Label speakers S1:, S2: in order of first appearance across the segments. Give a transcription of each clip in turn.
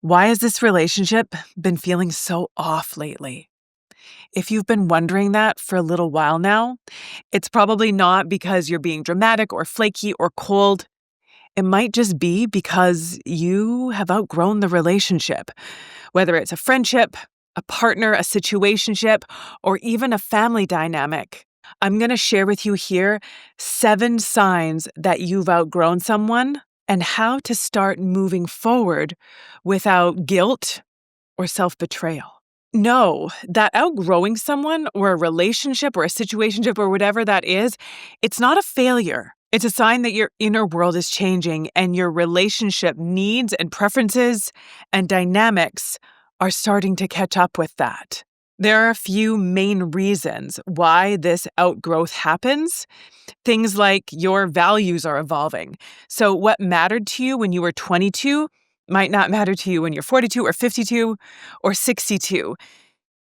S1: Why has this relationship been feeling so off lately? If you've been wondering that for a little while now, it's probably not because you're being dramatic or flaky or cold. It might just be because you have outgrown the relationship, whether it's a friendship, a partner, a situationship, or even a family dynamic. I'm going to share with you here 7 signs that you've outgrown someone and how to start moving forward without guilt or self-betrayal. Know that outgrowing someone or a relationship or a situationship or whatever that is, it's not a failure. It's a sign that your inner world is changing and your relationship needs and preferences and dynamics are starting to catch up with that. There are a few main reasons why this outgrowth happens. Things like your values are evolving. So what mattered to you when you were 22 might not matter to you when you're 42 or 52 or 62.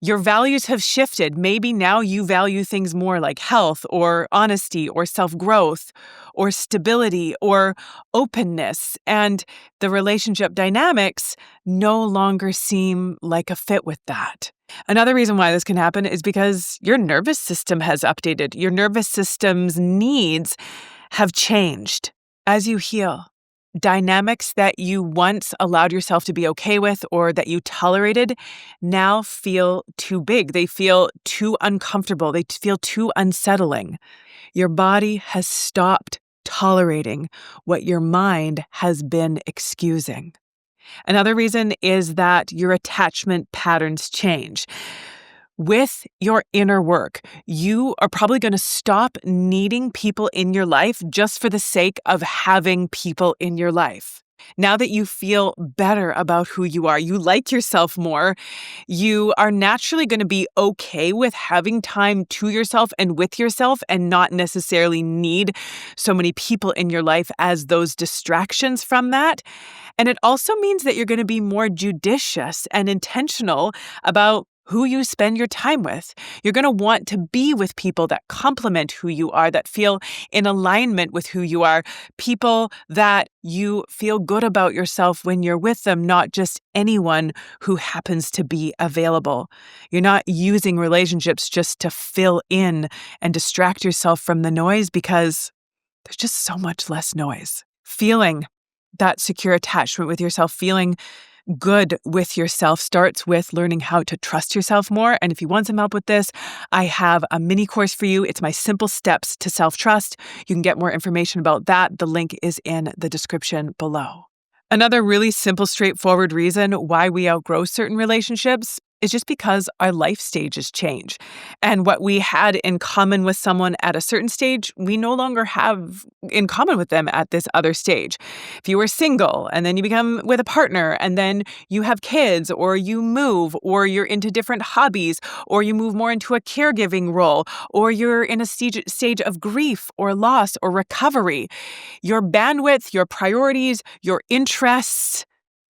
S1: Your values have shifted. Maybe now you value things more like health or honesty or self-growth or stability or openness, and the relationship dynamics no longer seem like a fit with that. Another reason why this can happen is because your nervous system has updated. Your nervous system's needs have changed as you heal. Dynamics that you once allowed yourself to be okay with or that you tolerated now feel too big. They feel too uncomfortable. They feel too unsettling. Your body has stopped tolerating what your mind has been excusing. Another reason is that your attachment patterns change. With your inner work, you are probably going to stop needing people in your life just for the sake of having people in your life. Now that you feel better about who you are, you like yourself more, you are naturally going to be okay with having time to yourself and with yourself and not necessarily need so many people in your life as those distractions from that. And it also means that you're going to be more judicious and intentional about who you spend your time with. You're going to want to be with people that complement who you are, that feel in alignment with who you are, people that you feel good about yourself when you're with them, not just anyone who happens to be available. You're not using relationships just to fill in and distract yourself from the noise because there's just so much less noise. Feeling that secure attachment with yourself, feeling good with yourself starts with learning how to trust yourself more. And if you want some help with this, I have a mini course for you. It's my simple steps to self-trust. You can get more information about that. The link is in the description below. Another really simple, straightforward reason why we outgrow certain relationships is just because our life stages change. And what we had in common with someone at a certain stage, we no longer have in common with them at this other stage. If you were single and then you become with a partner and then you have kids or you move or you're into different hobbies or you move more into a caregiving role or you're in a stage of grief or loss or recovery, your bandwidth, your priorities, your interests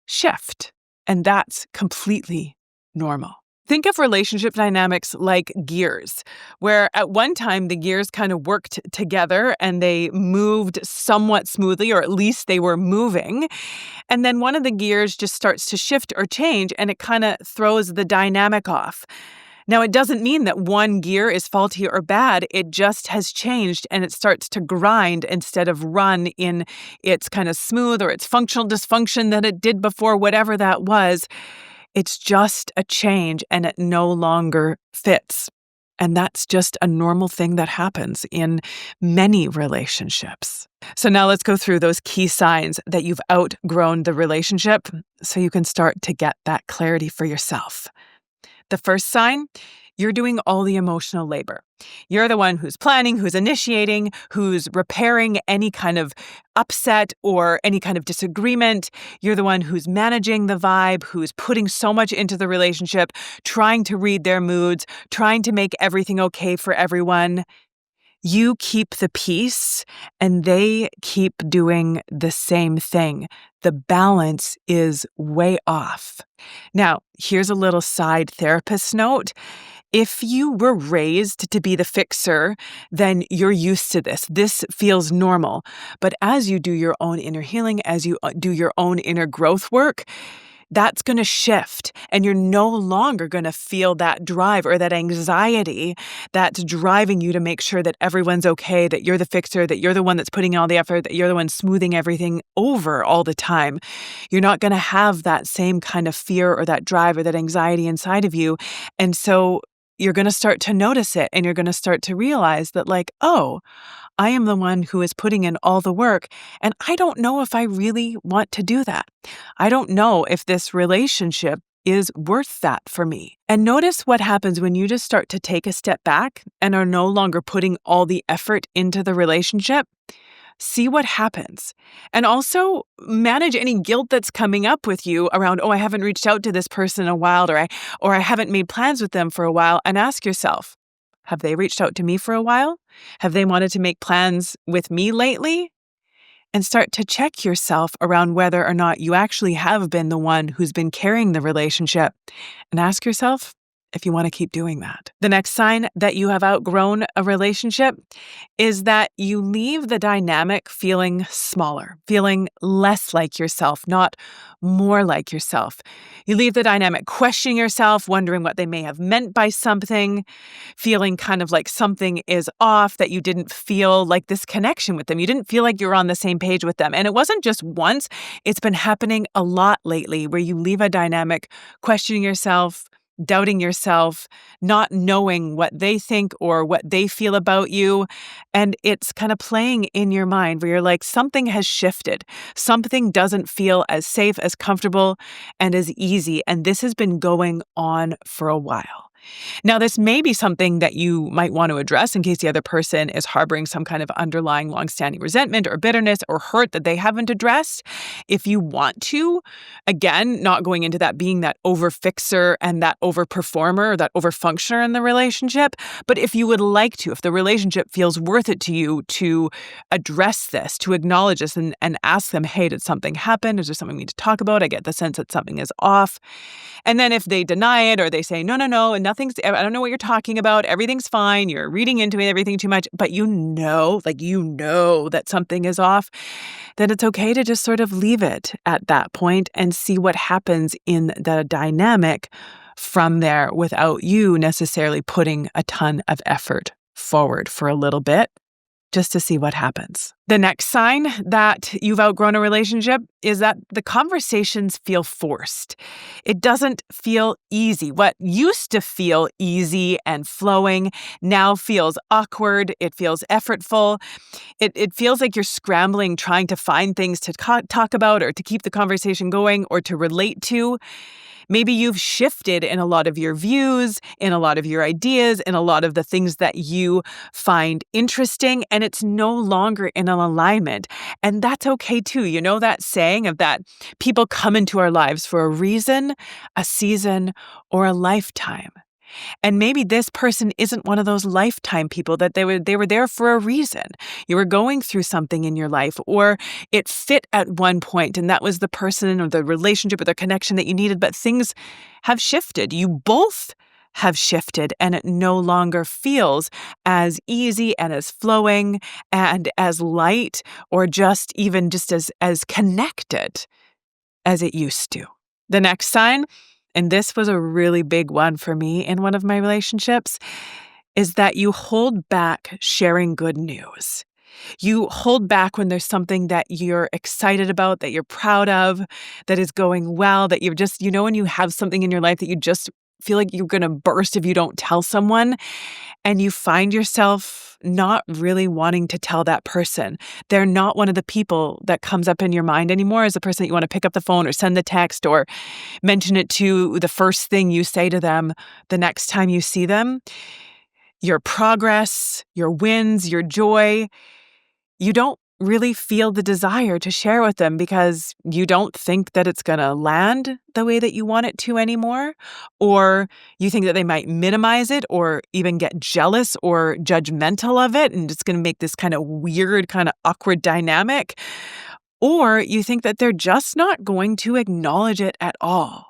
S1: shift. And that's completely normal. Think of relationship dynamics like gears, where at one time the gears kind of worked together and they moved somewhat smoothly, or at least they were moving. And then one of the gears just starts to shift or change and it kind of throws the dynamic off. Now, it doesn't mean that one gear is faulty or bad. It just has changed and it starts to grind instead of run in its kind of smooth or its functional dysfunction that it did before, whatever that was. It's just a change and it no longer fits. And that's just a normal thing that happens in many relationships. So now let's go through those key signs that you've outgrown the relationship so you can start to get that clarity for yourself. The first sign, you're doing all the emotional labor. You're the one who's planning, who's initiating, who's repairing any kind of upset or any kind of disagreement. You're the one who's managing the vibe, who's putting so much into the relationship, trying to read their moods, trying to make everything okay for everyone. You keep the peace and they keep doing the same thing. The balance is way off. Now, here's a little side therapist note. If you were raised to be the fixer, then you're used to this. This feels normal. But as you do your own inner healing, as you do your own inner growth work, that's going to shift, and you're no longer going to feel that drive or that anxiety that's driving you to make sure that everyone's okay, that you're the fixer, that you're the one that's putting in all the effort, that you're the one smoothing everything over all the time. You're not going to have that same kind of fear or that drive or that anxiety inside of you. And so you're going to start to notice it, and you're going to start to realize that, like, oh, I am the one who is putting in all the work, and I don't know if I really want to do that. I don't know if this relationship is worth that for me. And notice what happens when you just start to take a step back and are no longer putting all the effort into the relationship. See what happens. And also manage any guilt that's coming up with you around, oh, I haven't reached out to this person in a while, or I haven't made plans with them for a while, and ask yourself, have they reached out to me for a while? Have they wanted to make plans with me lately? And start to check yourself around whether or not you actually have been the one who's been carrying the relationship, and ask yourself if you want to keep doing that. The next sign that you have outgrown a relationship is that you leave the dynamic feeling smaller, feeling less like yourself, not more like yourself. You leave the dynamic questioning yourself, wondering what they may have meant by something, feeling kind of like something is off, that you didn't feel like this connection with them. You didn't feel like you were on the same page with them. And it wasn't just once, it's been happening a lot lately, where you leave a dynamic questioning yourself, doubting yourself, not knowing what they think or what they feel about you. And it's kind of playing in your mind where you're like, something has shifted. Something doesn't feel as safe, as comfortable, and as easy. And this has been going on for a while. Now, this may be something that you might want to address in case the other person is harboring some kind of underlying longstanding resentment or bitterness or hurt that they haven't addressed. If you want to, again, not going into that being that over-fixer and that over-performer or that over-functioner in the relationship, but if you would like to, if the relationship feels worth it to you to address this, to acknowledge this and ask them, hey, did something happen? Is there something we need to talk about? I get the sense that something is off. And then if they deny it or they say, no, and I don't know what you're talking about. Everything's fine. You're reading into everything too much, but you know that something is off, then it's okay to just sort of leave it at that point and see what happens in the dynamic from there without you necessarily putting a ton of effort forward for a little bit, just to see what happens. The next sign that you've outgrown a relationship is that the conversations feel forced. It doesn't feel easy. What used to feel easy and flowing now feels awkward. It feels effortful. It feels like you're scrambling, trying to find things to talk about or to keep the conversation going or to relate to. Maybe you've shifted in a lot of your views, in a lot of your ideas, in a lot of the things that you find interesting, and it's no longer in an alignment. And that's okay too. You know that saying of that people come into our lives for a reason, a season, or a lifetime. And maybe this person isn't one of those lifetime people, that they were there for a reason. You were going through something in your life, or it fit at one point, and that was the person or the relationship or the connection that you needed, but things have shifted. You both have shifted, and it no longer feels as easy and as flowing and as light or just even just as connected as it used to. The next sign, and this was a really big one for me in one of my relationships, is that you hold back sharing good news. You hold back when there's something that you're excited about, that you're proud of, that is going well, that you're just, when you have something in your life that you just feel like you're going to burst if you don't tell someone, and you find yourself not really wanting to tell that person. They're not one of the people that comes up in your mind anymore as the person that you want to pick up the phone or send the text or mention it to the first thing you say to them the next time you see them. Your progress, your wins, your joy, you don't really feel the desire to share with them because you don't think that it's going to land the way that you want it to anymore, or you think that they might minimize it or even get jealous or judgmental of it, and it's going to make this kind of weird, kind of awkward dynamic, or you think that they're just not going to acknowledge it at all.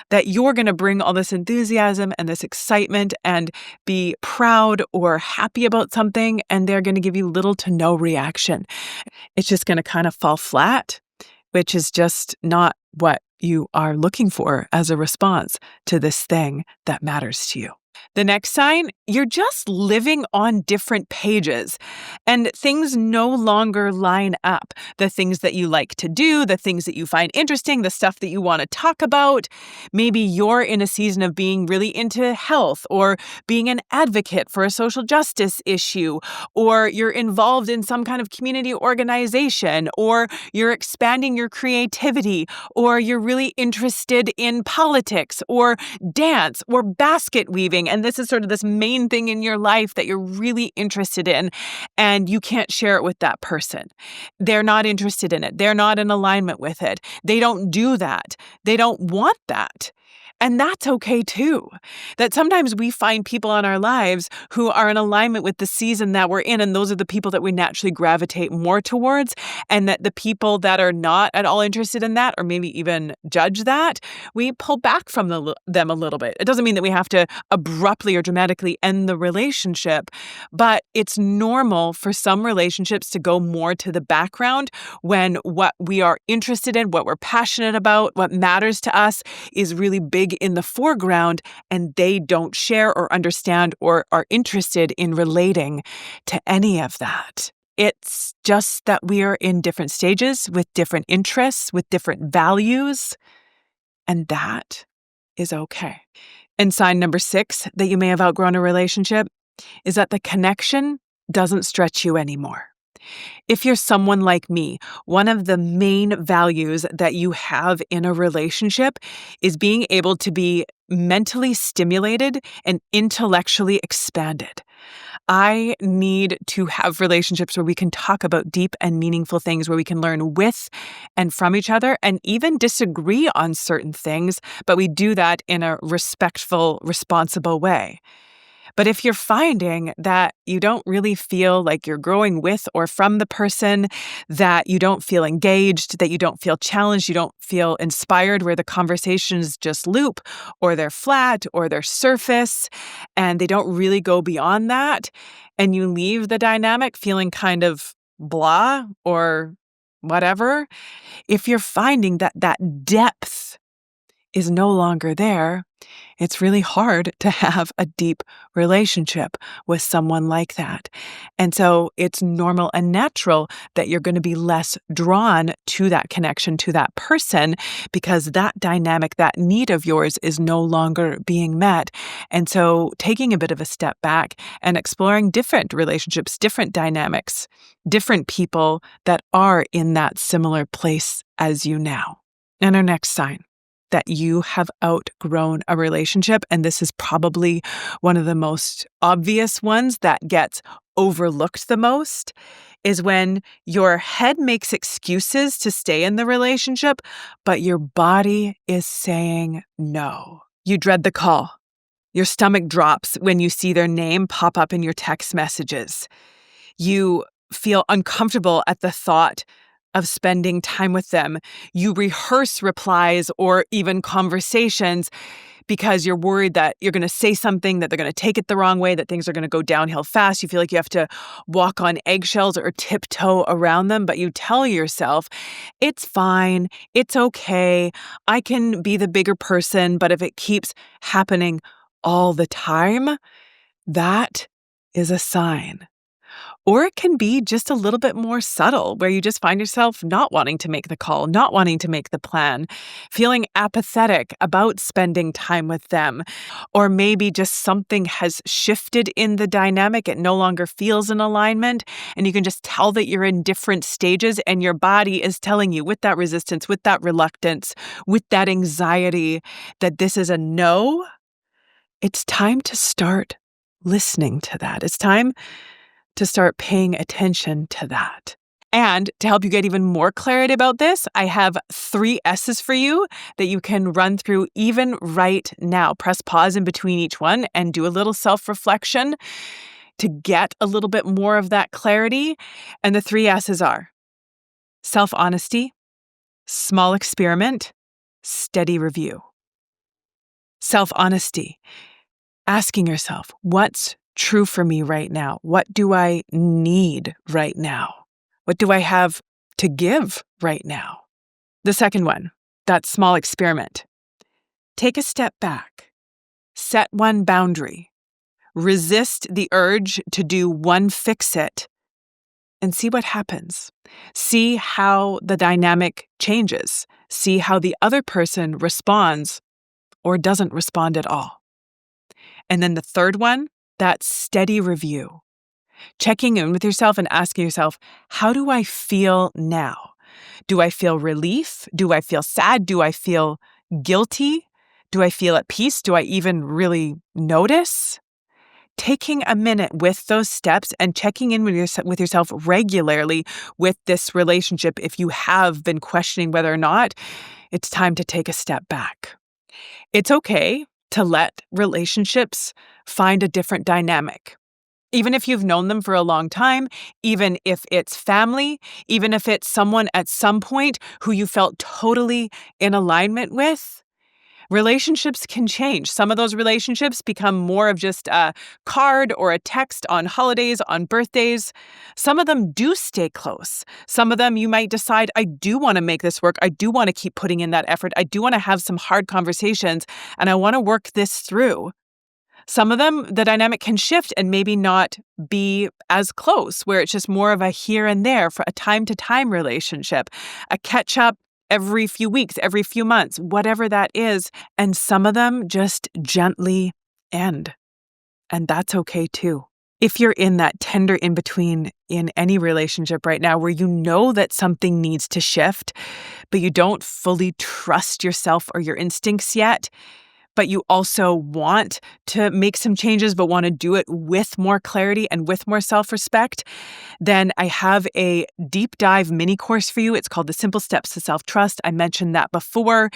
S1: That you're going to bring all this enthusiasm and this excitement and be proud or happy about something, and they're going to give you little to no reaction. It's just going to kind of fall flat, which is just not what you are looking for as a response to this thing that matters to you. The next sign, you're just living on different pages and things no longer line up. The things that you like to do, the things that you find interesting, the stuff that you want to talk about. Maybe you're in a season of being really into health or being an advocate for a social justice issue, or you're involved in some kind of community organization, or you're expanding your creativity, or you're really interested in politics or dance or basket weaving. And this is sort of this main thing in your life that you're really interested in, and you can't share it with that person. They're not interested in it. They're not in alignment with it. They don't do that. They don't want that. And that's okay too. That sometimes we find people in our lives who are in alignment with the season that we're in, and those are the people that we naturally gravitate more towards, and that the people that are not at all interested in that, or maybe even judge that, we pull back from them a little bit. It doesn't mean that we have to abruptly or dramatically end the relationship, but it's normal for some relationships to go more to the background when what we are interested in, what we're passionate about, what matters to us is really big in the foreground, and they don't share or understand or are interested in relating to any of that. It's just that we are in different stages with different interests, with different values, and that is okay. And sign number 6 that you may have outgrown a relationship is that the connection doesn't stretch you anymore. If you're someone like me, one of the main values that you have in a relationship is being able to be mentally stimulated and intellectually expanded. I need to have relationships where we can talk about deep and meaningful things, where we can learn with and from each other and even disagree on certain things, but we do that in a respectful, responsible way. But if you're finding that you don't really feel like you're growing with or from the person, that you don't feel engaged, that you don't feel challenged, you don't feel inspired, where the conversations just loop or they're flat or they're surface and they don't really go beyond that, and you leave the dynamic feeling kind of blah or whatever, if you're finding that that depth is no longer there, it's really hard to have a deep relationship with someone like that. And so it's normal and natural that you're going to be less drawn to that connection, to that person, because that dynamic, that need of yours is no longer being met. And so taking a bit of a step back and exploring different relationships, different dynamics, different people that are in that similar place as you now. And our next sign that you have outgrown a relationship, and this is probably one of the most obvious ones that gets overlooked the most, is when your head makes excuses to stay in the relationship, but your body is saying no. You dread the call. Your stomach drops when you see their name pop up in your text messages. You feel uncomfortable at the thought of spending time with them. You rehearse replies or even conversations because you're worried that you're going to say something, that they're going to take it the wrong way, that things are going to go downhill fast. You feel like you have to walk on eggshells or tiptoe around them, but you tell yourself, it's fine, it's okay, I can be the bigger person. But if it keeps happening all the time, that is a sign. Or it can be just a little bit more subtle, where you just find yourself not wanting to make the call, not wanting to make the plan, feeling apathetic about spending time with them. Or maybe just something has shifted in the dynamic. It no longer feels in alignment, and you can just tell that you're in different stages, and your body is telling you with that resistance, with that reluctance, with that anxiety, that this is a no. It's time to start listening to that. It's time to start paying attention to that. And to help you get even more clarity about this, I have 3 S's for you that you can run through even right now. Press pause in between each one and do a little self-reflection to get a little bit more of that clarity. And the 3 S's are self-honesty, small experiment, steady review. Self-honesty, asking yourself, what's true for me right now? What do I need right now? What do I have to give right now? The second one, that small experiment. Take a step back. Set one boundary. Resist the urge to do one fix-it and see what happens. See how the dynamic changes. See how the other person responds or doesn't respond at all. And then the third one, that steady review. Checking in with yourself and asking yourself, how do I feel now? Do I feel relief? Do I feel sad? Do I feel guilty? Do I feel at peace? Do I even really notice? Taking a minute with those steps and checking in with yourself regularly with this relationship, if you have been questioning whether or not, it's time to take a step back. It's okay to let relationships find a different dynamic. Even if you've known them for a long time, even if it's family, even if it's someone at some point who you felt totally in alignment with, relationships can change. Some of those relationships become more of just a card or a text on holidays, on birthdays. Some of them do stay close. Some of them you might decide, I do want to make this work. I do want to keep putting in that effort. I do want to have some hard conversations, and I want to work this through. Some of them, the dynamic can shift and maybe not be as close, where it's just more of a here and there for a time-to-time relationship, a catch-up every few weeks, every few months, whatever that is. And some of them just gently end. And that's okay too. If you're in that tender in-between in any relationship right now where you know that something needs to shift, but you don't fully trust yourself or your instincts yet, but you also want to make some changes, but want to do it with more clarity and with more self-respect, then I have a deep dive mini course for you. It's called The Simple Steps to Self-Trust. I mentioned that before.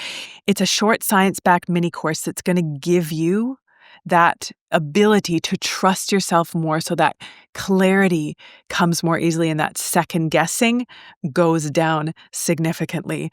S1: It's a short science-backed mini course that's going to give you that ability to trust yourself more so that clarity comes more easily and that second guessing goes down significantly.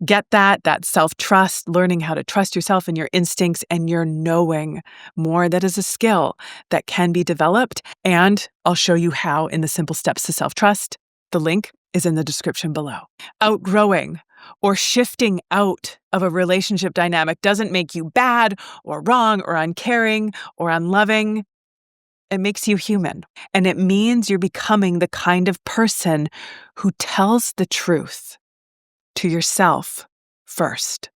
S1: Get that self-trust, learning how to trust yourself and your instincts and your knowing more. That is a skill that can be developed. And I'll show you how in the Simple Steps to Self-Trust. The link is in the description below. Outgrowing or shifting out of a relationship dynamic doesn't make you bad or wrong or uncaring or unloving. It makes you human. And it means you're becoming the kind of person who tells the truth to yourself first.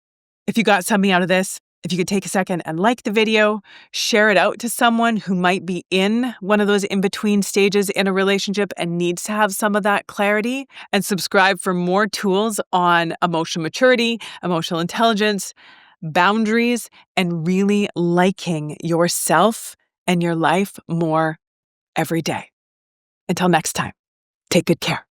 S1: If you got something out of this, if you could take a second and like the video, share it out to someone who might be in one of those in-between stages in a relationship and needs to have some of that clarity, and subscribe for more tools on emotional maturity, emotional intelligence, boundaries, and really liking yourself and your life more every day. Until next time, take good care.